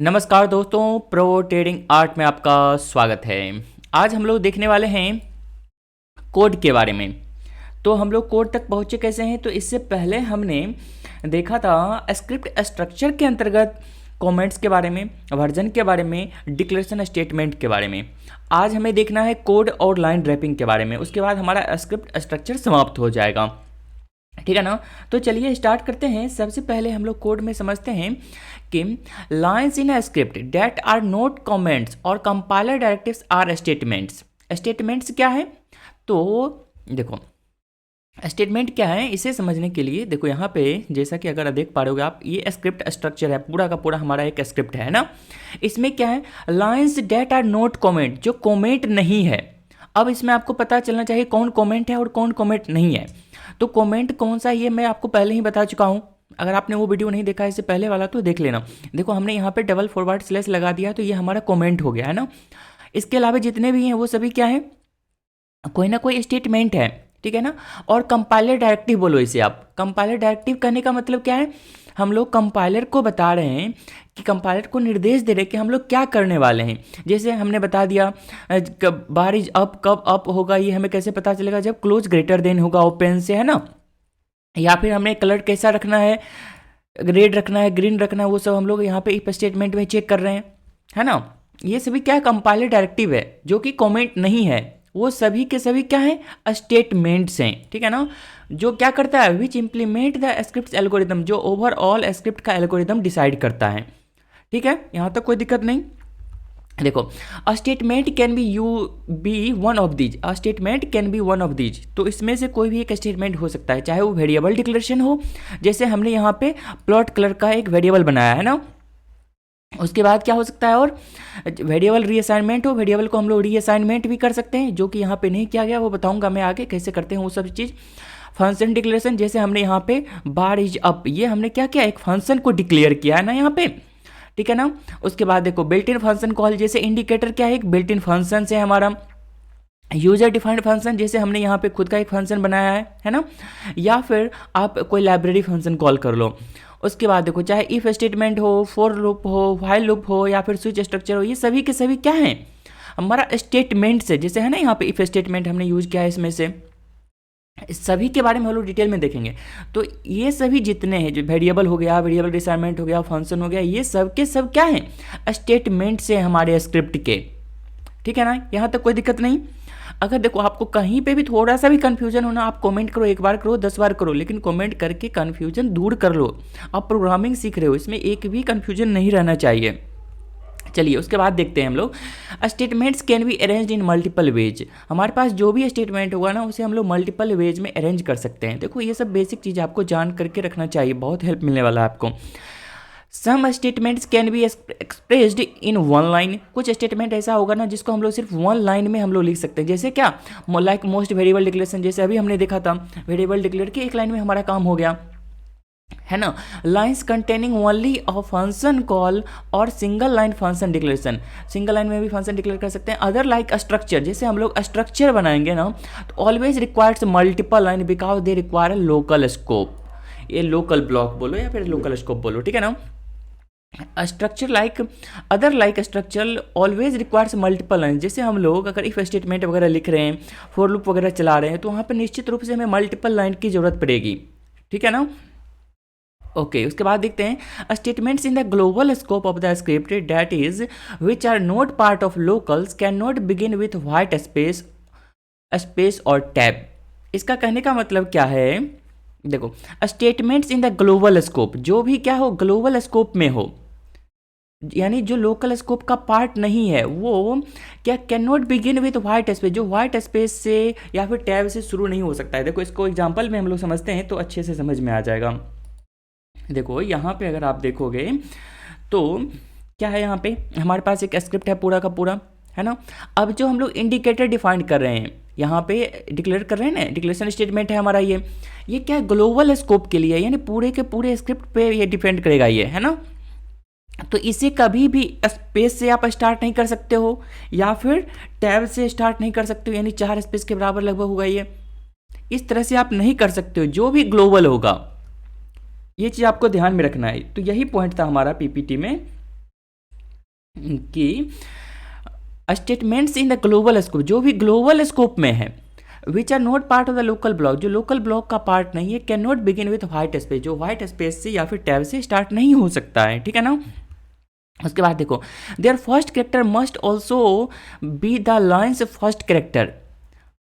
नमस्कार दोस्तों, pro trading art में आपका स्वागत है। आज हम लोग देखने वाले हैं कोड के बारे में। तो हम लोग कोड तक पहुँचे कैसे हैं? तो इससे पहले हमने देखा था स्क्रिप्ट स्ट्रक्चर के अंतर्गत कमेंट्स के बारे में, वर्जन के बारे में, डिक्लेरेशन स्टेटमेंट के बारे में। आज हमें देखना है कोड और लाइन ड्रैपिंग के बारे में। उसके बाद हमारा स्क्रिप्ट स्ट्रक्चर समाप्त हो जाएगा, ठीक है ना। तो चलिए स्टार्ट करते हैं। सबसे पहले हम लोग कोड में समझते हैं कि lines in a script that are not comments और compiler directives are statements. Statements क्या है? तो देखो स्टेटमेंट क्या है, इसे समझने के लिए देखो यहाँ पे जैसा कि अगर देख पा रहे होगे आप, ये स्क्रिप्ट स्ट्रक्चर है, पूरा का पूरा हमारा एक स्क्रिप्ट है ना। इसमें क्या है? Lines that are not comment, जो कमेंट नहीं है। अब इसमें आपको पता चलना चाहिए कौन कमेंट है और कौन कमेंट नहीं है। तो कमेंट कौन सा है ये मैं आपको पहले ही बता चुका हूँ। अगर आपने वो वीडियो नहीं देखा है इससे पहले वाला तो देख लेना। देखो हमने यहाँ पे डबल फॉरवर्ड स्लैश लगा दिया तो ये हमारा कमेंट हो गया है ना। इसके अलावा जितने भी हैं वो सभी क्या है? कोई ना कोई स्टेटमेंट है, ठीक है ना। और कंपाइलर डायरेक्टिव बोलो इसे आप। कंपाइलर डायरेक्टिव कहने का मतलब क्या है? हम लोग कंपाइलर को बता रहे हैं कि कंपाइलर को निर्देश दे रहे हैं कि हम लोग क्या करने वाले हैं। जैसे हमने बता दिया बार इज अप, कब अप होगा ये हमें कैसे पता चलेगा? जब क्लोज ग्रेटर देन होगा ओपन से, है ना। या फिर हमें कलर कैसा रखना है, रेड रखना है, ग्रीन रखना है, वो सब हम लोग यहाँ पे इफ स्टेटमेंट में चेक कर रहे हैं, है ना। ये सभी क्या है? कंपाइलर डायरेक्टिव है, जो कि कमेंट नहीं है। वो सभी के सभी क्या है? स्टेटमेंट्स हैं, ठीक है ना। जो क्या करता है? विच इम्प्लीमेंट द स्क्रिप्ट एल्गोरिदम, जो ओवरऑल स्क्रिप्ट का एल्गोरिदम डिसाइड करता है, ठीक है। यहाँ तक कोई दिक्कत नहीं। देखो a statement can be one of these, a statement can be one of these. तो इसमें से कोई भी एक स्टेटमेंट हो सकता है, चाहे वो वेरिएबल डिक्लेरेशन हो, जैसे हमने यहाँ पे प्लॉट कलर का एक वेरिएबल बनाया है ना। उसके बाद क्या हो सकता है? और वेरिएबल रीअसाइनमेंट हो, वेरिएबल को हम लोग रीअसाइनमेंट भी कर सकते हैं, जो कि यहाँ पे नहीं किया गया, वो बताऊंगा मैं आगे कैसे करते हैं वो सब चीज़। फंक्शन डिक्लेरेशन, जैसे हमने यहाँ पे बार इज अप, ये हमने क्या किया? एक फंक्शन को डिक्लेयर किया है ना यहाँ पे, ठीक है ना। उसके बाद देखो बिल्ट इन फंक्शन कॉल, जैसे इंडिकेटर क्या है? एक बिल्ट इन फंक्शन है हमारा। यूजर डिफाइंड फंक्शन, जैसे हमने यहाँ पे खुद का एक फंक्शन बनाया है ना। या फिर आप कोई लाइब्रेरी फंक्शन कॉल कर लो। उसके बाद देखो चाहे इफ स्टेटमेंट हो, फॉर लूप हो, व्हाइल लूप हो, या फिर स्विच स्ट्रक्चर हो, ये सभी के सभी क्या हैं? हमारा स्टेटमेंट से, जैसे है ना यहाँ पे इफ स्टेटमेंट हमने यूज किया है, इसमें से इस सभी के बारे में हम लोग डिटेल में देखेंगे। तो ये सभी जितने हैं, जो वेरिएबल हो गया, वेरिएबल रिसाइनमेंट हो गया, फंक्शन हो गया, ये सब के सब क्या हैं? स्टेटमेंट से हमारे स्क्रिप्ट के, ठीक है ना। यहाँ तक कोई दिक्कत नहीं। अगर देखो आपको कहीं पे भी थोड़ा सा भी कंफ्यूजन होना, आप कमेंट करो, एक बार करो, 10 बार करो, लेकिन कमेंट करके कंफ्यूजन दूर कर लो। आप प्रोग्रामिंग सीख रहे हो, इसमें एक भी कंफ्यूजन नहीं रहना चाहिए। चलिए उसके बाद देखते हैं हम लोग statements can be arranged in multiple ways. हमारे पास जो भी स्टेटमेंट होगा ना, उसे हम लोग मल्टीपल वेज में अरेंज कर सकते हैं। देखो ये सब बेसिक चीज़ आपको जान करके रखना चाहिए, बहुत हेल्प मिलने वाला है आपको। Some statements can be expressed in one line. कुछ स्टेटमेंट ऐसा होगा ना जिसको हम लोग सिर्फ वन लाइन में हम लोग लिख सकते हैं, जैसे क्या? लाइक मोस्ट वेरिएबल डिक्लेरेशन, जैसे अभी हमने देखा था, वेरिएबल डिक्लेयर के एक लाइन में हमारा काम हो गया, है ना। Lines containing only a function call और single line function declaration, single line में भी फंक्शन डिक्लेयर कर सकते हैं। अदर लाइक स्ट्रक्चर, जैसे हम लोग स्ट्रक्चर बनाएंगे ना, तो always requires multiple line because they require local scope. ये लोकल ब्लॉक बोलो या फिर लोकल स्कोप बोलो, ठीक है ना। Structure like other like structure always requires multiple line, जैसे हम लोग अगर इफ स्टेटमेंट वगैरह लिख रहे हैं, फॉर लूप वगैरह चला रहे हैं, तो वहाँ पर निश्चित रूप से हमें मल्टीपल लाइन की जरूरत पड़ेगी, ठीक है ना। ओके उसके बाद देखते हैं statements in the global scope of the script that is which are not part of locals can not begin with white space space और टैब। इसका कहने का मतलब क्या है? देखो statements in the global scope, जो भी क्या हो? ग्लोबल स्कोप में हो, यानी जो लोकल स्कोप का पार्ट नहीं है, वो क्या can not begin with white space, जो व्हाइट स्पेस से या फिर टैब से शुरू नहीं हो सकता है। देखो इसको एग्जांपल में हम लोग समझते हैं तो अच्छे से समझ में आ जाएगा। देखो यहाँ पे अगर आप देखोगे तो क्या है, यहाँ पे हमारे पास एक स्क्रिप्ट है पूरा का पूरा, है ना। अब जो हम लोग इंडिकेटर डिफाइन कर रहे हैं, यहाँ पे डिक्लेयर कर रहे हैं ना, डिक्लेरेशन स्टेटमेंट है हमारा, ये क्या है? ग्लोबल स्कोप के लिए, यानी पूरे के पूरे स्क्रिप्ट पे ये डिपेंड करेगा, ये है ना। तो इसे कभी भी स्पेस से आप स्टार्ट नहीं कर सकते हो या फिर टैब से स्टार्ट नहीं कर सकते हो, यानी 4 स्पेस के बराबर लगभग होगा ये। इस तरह से आप नहीं कर सकते हो, जो भी ग्लोबल होगा, ये चीज़ आपको ध्यान में रखना है। तो यही पॉइंट था हमारा पीपीटी में कि statements in the global scope, जो भी ग्लोबल स्कोप में है, which are not part of the local block, जो लोकल ब्लॉक का पार्ट नहीं है, can not begin with white space, जो व्हाइट स्पेस से या फिर टैब से स्टार्ट नहीं हो सकता है, ठीक है ना। उसके बाद देखो, there first character must also be the line's first character.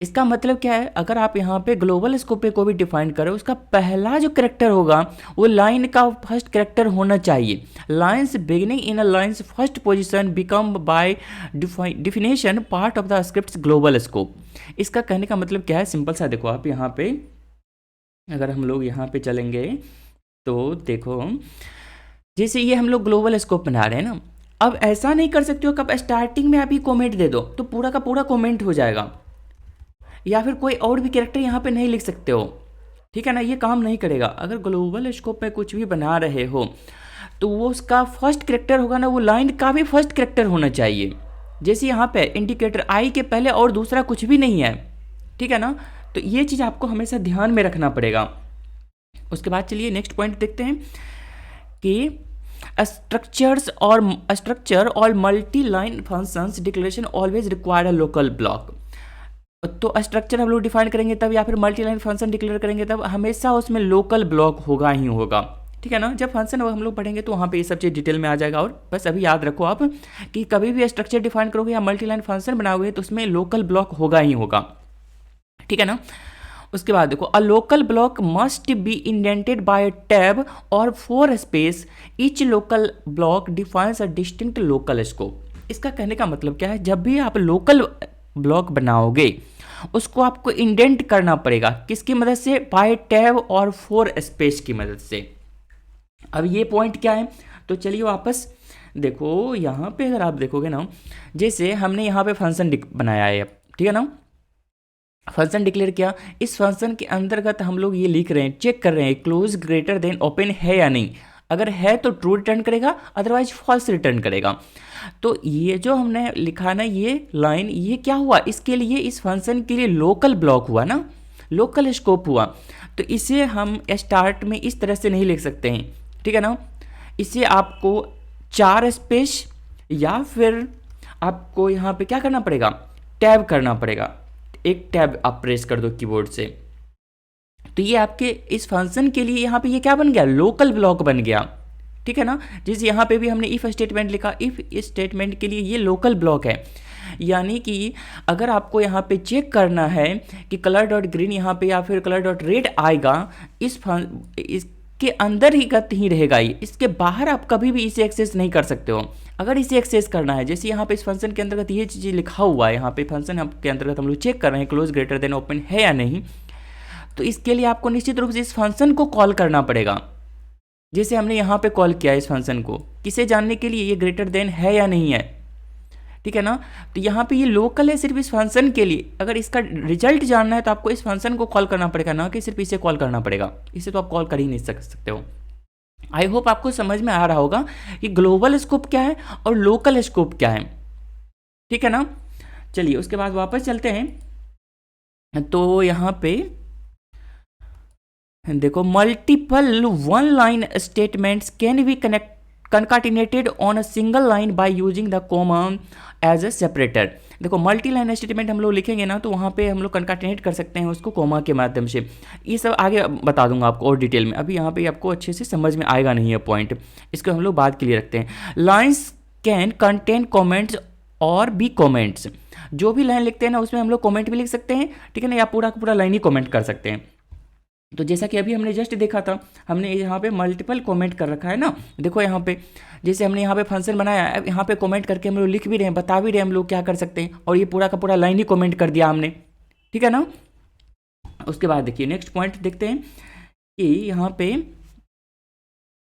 इसका मतलब क्या है, अगर आप यहाँ पे ग्लोबल स्कोप पे को भी डिफाइन करो, उसका पहला जो करेक्टर होगा वो लाइन का फर्स्ट करेक्टर होना चाहिए। Lines beginning in a line's first position become by definition part of the script global scope. इसका कहने का मतलब क्या है, सिंपल सा देखो, आप यहाँ पे अगर हम लोग यहाँ पे चलेंगे तो देखो, जैसे ये हम लोग ग्लोबल स्कोप बना रहे हैं ना, अब ऐसा नहीं कर सकते हो कि अब स्टार्टिंग में आप ही कॉमेंट दे दो तो पूरा का पूरा कॉमेंट हो जाएगा, या फिर कोई और भी कैरेक्टर यहाँ पे नहीं लिख सकते हो, ठीक है ना, ये काम नहीं करेगा। अगर ग्लोबल स्कोप में कुछ भी बना रहे हो तो वो उसका फर्स्ट कैरेक्टर होगा ना, वो लाइन का भी फर्स्ट कैरेक्टर होना चाहिए। जैसे यहाँ पे इंडिकेटर आई के पहले और दूसरा कुछ भी नहीं है, ठीक है ना, तो ये चीज़ आपको हमेशा ध्यान में रखना पड़ेगा। उसके बाद चलिए नेक्स्ट पॉइंट देखते हैं कि स्ट्रक्चर और multi line functions declaration always require a local block. तो स्ट्रक्चर हम लोग डिफाइन करेंगे तब, या फिर मल्टी लाइन फंक्शन डिक्लेयर करेंगे तब, हमेशा उसमें लोकल ब्लॉक होगा ही होगा, ठीक है ना। जब फंक्शन हम लोग पढ़ेंगे तो वहाँ पे ये सब चीज़ डिटेल में आ जाएगा। और बस अभी याद रखो आप कि कभी भी स्ट्रक्चर डिफाइन करोगे या मल्टी लाइन फंक्शन बनाओगे तो उसमें लोकल ब्लॉक होगा ही होगा, ठीक है ना। उसके बाद देखो, a local block must be indented by tab और 4 space, each local block defines a distinct local scope. इसका कहने का मतलब क्या है, जब भी आप लोकल ब्लॉक बनाओगे उसको आपको इंडेंट करना पड़ेगा, किसकी मदद से, बाय टैब और 4 स्पेस की मदद से। अब ये पॉइंट क्या है, तो चलिए वापस देखो, यहाँ पे अगर आप देखोगे ना, जैसे हमने यहाँ पे फंक्शन बनाया है, ठीक है ना, फंक्शन डिक्लेयर किया, इस फंक्शन के अंतर्गत हम लोग ये लिख रहे हैं, चेक कर रहे हैं क्लोज ग्रेटर देन ओपन है या नहीं, अगर है तो ट्रू रिटर्न करेगा, अदरवाइज फॉल्स रिटर्न करेगा। तो ये जो हमने लिखा ना, ये लाइन, ये क्या हुआ, इसके लिए, इस फंक्शन के लिए लोकल ब्लॉक हुआ ना, लोकल स्कोप हुआ। तो इसे हम स्टार्ट में इस तरह से नहीं लिख सकते हैं, ठीक है ना, इसे आपको 4 स्पेस या फिर आपको यहाँ पे क्या करना पड़ेगा, टैब करना पड़ेगा, एक टैब आप प्रेस कर दो कीबोर्ड से। तो ये आपके इस फंक्शन के लिए यहाँ पे ये क्या बन गया, लोकल ब्लॉक बन गया, ठीक है ना। जैसे यहाँ पे भी हमने इफ स्टेटमेंट लिखा, इफ स्टेटमेंट के लिए ये लोकल ब्लॉक है, यानी कि अगर आपको यहाँ पे चेक करना है कि कलर डॉट ग्रीन यहाँ पे या फिर कलर डॉट रेड आएगा, इसके अंदर ही गत ही रहेगा ये, इसके बाहर आप कभी भी इसे एक्सेस नहीं कर सकते हो। अगर इसे एक्सेस करना है, जैसे यहाँ पे इस फंक्शन के अंतर्गत ये चीज़ लिखा हुआ है, यहाँ पे फंक्शन के अंतर्गत हम लोग चेक कर रहे हैं क्लोज ग्रेटर देन ओपन है या नहीं, तो इसके लिए आपको निश्चित रूप से इस फंक्शन को कॉल करना पड़ेगा। जैसे हमने यहाँ पे कॉल किया इस फंक्शन को, किसे जानने के लिए, ये ग्रेटर देन है या नहीं है, ठीक है ना। तो यहाँ पे ये लोकल है सिर्फ इस फंक्शन के लिए, अगर इसका रिजल्ट जानना है तो आपको इस फंक्शन को कॉल करना पड़ेगा, ना कि सिर्फ इसे कॉल करना पड़ेगा, इसे तो आप कॉल कर ही नहीं सकते हो। आई होप आपको समझ में आ रहा होगा कि ग्लोबल स्कोप क्या है और लोकल स्कोप क्या है, ठीक है ना। चलिए उसके बाद वापस चलते हैं, तो यहाँ पे देखो, multiple one line statements can B concatenated on a single line by using the comma as a separator। देखो, मल्टी लाइन स्टेटमेंट हम लोग लिखेंगे ना, तो वहाँ पे हम लोग कंकाटिनेट कर सकते हैं उसको कोमा के माध्यम से। ये सब आगे बता दूंगा आपको और डिटेल में, अभी यहाँ पे आपको अच्छे से समझ में आएगा नहीं है पॉइंट, इसको हम लोग बाद के लिए रखते हैं। लाइन्स कैन कंटेन कॉमेंट्स और बी कॉमेंट्स, जो भी लाइन लिखते हैं ना उसमें हम लोग कॉमेंट भी लिख सकते हैं, ठीक है ना, या पूरा का पूरा लाइन ही कॉमेंट कर सकते हैं। तो जैसा कि अभी हमने जस्ट देखा था, हमने यहाँ पे मल्टीपल कमेंट कर रखा है ना, देखो यहाँ पे जैसे हमने यहाँ पे फंक्शन बनाया है, यहाँ पे कमेंट करके हम लोग लिख भी रहे हैं, बता भी रहे हैं हम लोग क्या कर सकते हैं, और ये पूरा का पूरा लाइन ही कमेंट कर दिया हमने, ठीक है ना। उसके बाद देखिए नेक्स्ट पॉइंट देखते हैं कि यहाँ पे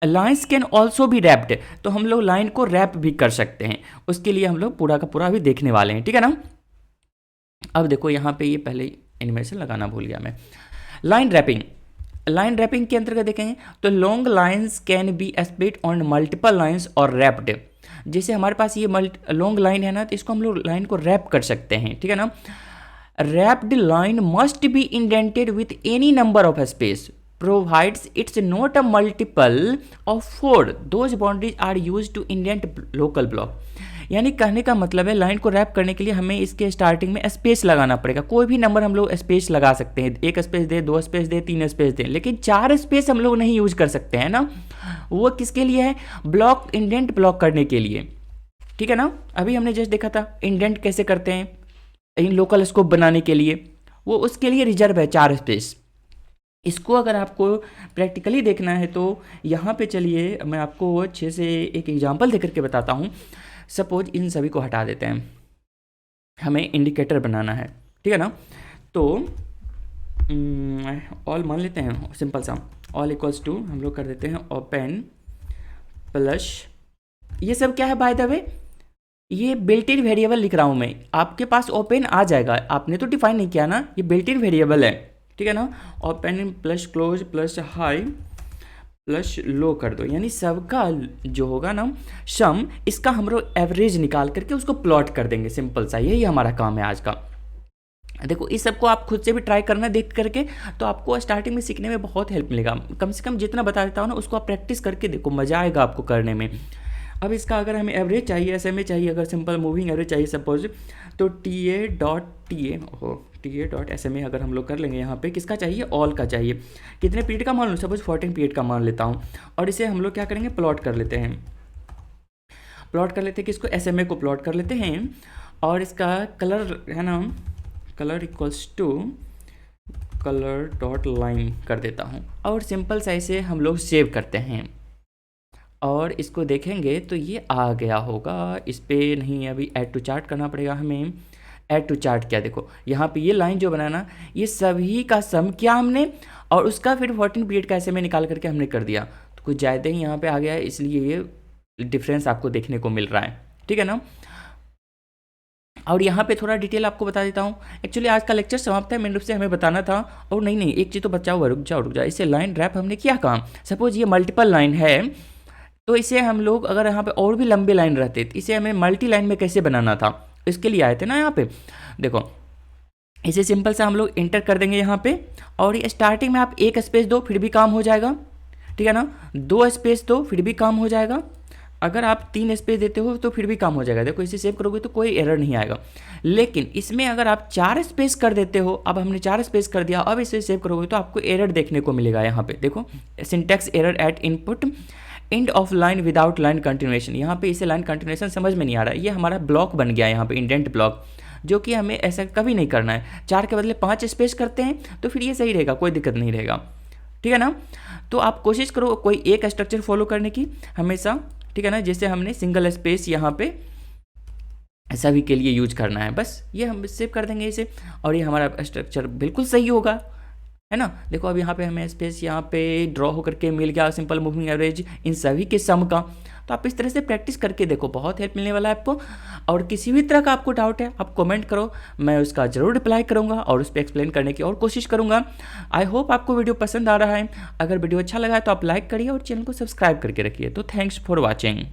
लाइन्स कैन ऑल्सो भी रैप्ड, तो हम लोग लाइन को रैप भी कर सकते हैं, उसके लिए हम लोग पूरा का पूरा भी देखने वाले हैं, ठीक है ना। अब देखो यहाँ पे ये पहले एनिमेशन लगाना भूल गया मैं। लाइन रैपिंग, लाइन रैपिंग के अंतर्गत देखेंगे तो long lines can be split on multiple lines और रैप्ड। जैसे हमारे पास ये लॉन्ग लाइन है ना, तो इसको हम लोग लाइन को रैप कर सकते हैं, ठीक है ना। Wrapped line must be indented with any number of space, provides it's not a multiple of 4 those boundaries are used to indent local block। यानी कहने का मतलब है लाइन को रैप करने के लिए हमें इसके स्टार्टिंग में स्पेस लगाना पड़ेगा। कोई भी नंबर हम लोग स्पेस लगा सकते हैं, 1 स्पेस दे, 2 स्पेस दे, 3 स्पेस दे, लेकिन 4 स्पेस हम लोग नहीं यूज कर सकते हैं ना। वो किसके लिए है? ब्लॉक इंडेंट ब्लॉक करने के लिए, ठीक है ना। अभी हमने जस्ट देखा था इंडेंट कैसे करते हैं इन लोकल स्कोप बनाने के लिए, वो उसके लिए रिजर्व है 4 स्पेस। इसको अगर आपको प्रैक्टिकली देखना है तो यहाँ पे चलिए मैं आपको अच्छे से एक एग्जांपल देकर के बताता हूँ। सपोज इन सभी को हटा देते हैं, हमें इंडिकेटर बनाना है, ठीक है ना। तो ऑल मान लेते हैं, सिंपल सा ऑल इक्वल्स टू हम लोग कर देते हैं ओपन प्लस, ये सब क्या है बाय द वे, ये बिल्ट इन वेरिएबल लिख रहा हूँ मैं, आपके पास ओपन आ जाएगा, आपने तो डिफाइन नहीं किया ना, ये बिल्ट इन वेरिएबल है, ठीक है ना। Open plus close plus high plus low कर दो, यानी सबका जो होगा ना सम, इसका हम लोग एवरेज निकाल करके उसको प्लॉट कर देंगे। सिंपल सा यही हमारा काम है आज का। देखो इस सबको आप खुद से भी ट्राई करना देख करके, तो आपको स्टार्टिंग में सीखने में बहुत हेल्प मिलेगा। कम से कम जितना बता देता हूँ ना उसको आप प्रैक्टिस करके देखो, मज़ा आएगा आपको करने में। अब इसका अगर हमें एवरेज चाहिए, SMA चाहिए, अगर सिंपल मूविंग एवरेज चाहिए सपोज, तो TA डॉट SMA अगर हम लोग कर लेंगे यहाँ पे, किसका चाहिए? ऑल का चाहिए। कितने पीरियड का मान लो, सपोज 14 पीरियड का मान लेता हूँ, और इसे हम लोग क्या करेंगे? प्लॉट कर लेते हैं। प्लॉट कर लेते हैं किसको? SMA को प्लॉट कर लेते हैं, और इसका कलर है ना, colour equals to colour dot line कर देता हूँ, और सिंपल सा इसे हम लोग सेव करते हैं, और इसको देखेंगे तो ये आ गया होगा। इस पर नहीं, अभी ऐड टू चार्ट करना पड़ेगा हमें। ऐड टू चार्ट क्या, देखो यहाँ पे ये लाइन जो बनाना, ये सभी का सम किया हमने, और उसका फिर 14 पीरियड का ऐसे में निकाल करके हमने कर दिया, तो कुछ ज़्यादा ही यहाँ पे आ गया है, इसलिए ये डिफरेंस आपको देखने को मिल रहा है, ठीक है ना। और यहाँ पे थोड़ा डिटेल आपको बता देता हूँ। एक्चुअली आज का लेक्चर समाप्त है, मेन रूप से हमें बताना था, और नहीं एक चीज़ तो बचाओ हुआ, रुक जाओ। इसे लाइन रैप हमने किया काम, सपोज ये मल्टीपल लाइन है, तो इसे हम लोग अगर यहाँ पे और भी लंबे लाइन रहते तो इसे हमें मल्टी लाइन में कैसे बनाना था, इसके लिए आए थे ना यहाँ पे। देखो इसे सिंपल से हम लोग इंटर कर देंगे यहाँ पे, और ये स्टार्टिंग में आप 1 स्पेस दो फिर भी काम हो जाएगा, ठीक है ना। 2 स्पेस दो फिर भी काम हो जाएगा, अगर आप 3 स्पेस देते हो तो फिर भी काम हो जाएगा। देखो इसे सेव करोगे तो कोई एरर नहीं आएगा, लेकिन इसमें अगर आप 4 स्पेस कर देते हो, अब हमने 4 स्पेस कर दिया, अब इसे सेव करोगे तो आपको एरर देखने को मिलेगा। यहाँ पे देखो syntax error eight input end of line without line continuation, यहाँ पे इसे लाइन कंटिन्यूएशन समझ में नहीं आ रहा है, ये हमारा ब्लॉक बन गया है यहाँ पे इंडेंट ब्लॉक, जो कि हमें ऐसा कभी नहीं करना है। 4 के बदले 5 स्पेस करते हैं तो फिर ये सही रहेगा, कोई दिक्कत नहीं रहेगा, ठीक है ना। तो आप कोशिश करो कोई एक स्ट्रक्चर फॉलो करने की हमेशा, ठीक है ना। जैसे हमने सिंगल स्पेस यहाँ पे सभी के लिए यूज करना है, बस ये हम सेव कर देंगे इसे, और ये हमारा स्ट्रक्चर बिल्कुल सही होगा, है ना। देखो अब यहाँ पे हमें स्पेस यहाँ पे ड्रॉ होकर के मिल गया, सिंपल मूविंग एवरेज इन सभी के सम का। तो आप इस तरह से प्रैक्टिस करके देखो, बहुत हेल्प मिलने वाला है आपको। और किसी भी तरह का आपको डाउट है आप कमेंट करो, मैं उसका जरूर रिप्लाई करूँगा और उस पर एक्सप्लेन करने की और कोशिश करूँगा। आई होप आपको वीडियो पसंद आ रहा है। अगर वीडियो अच्छा लगा है तो आप लाइक करिए और चैनल को सब्सक्राइब करके रखिए। तो थैंक्स फॉर वॉचिंग।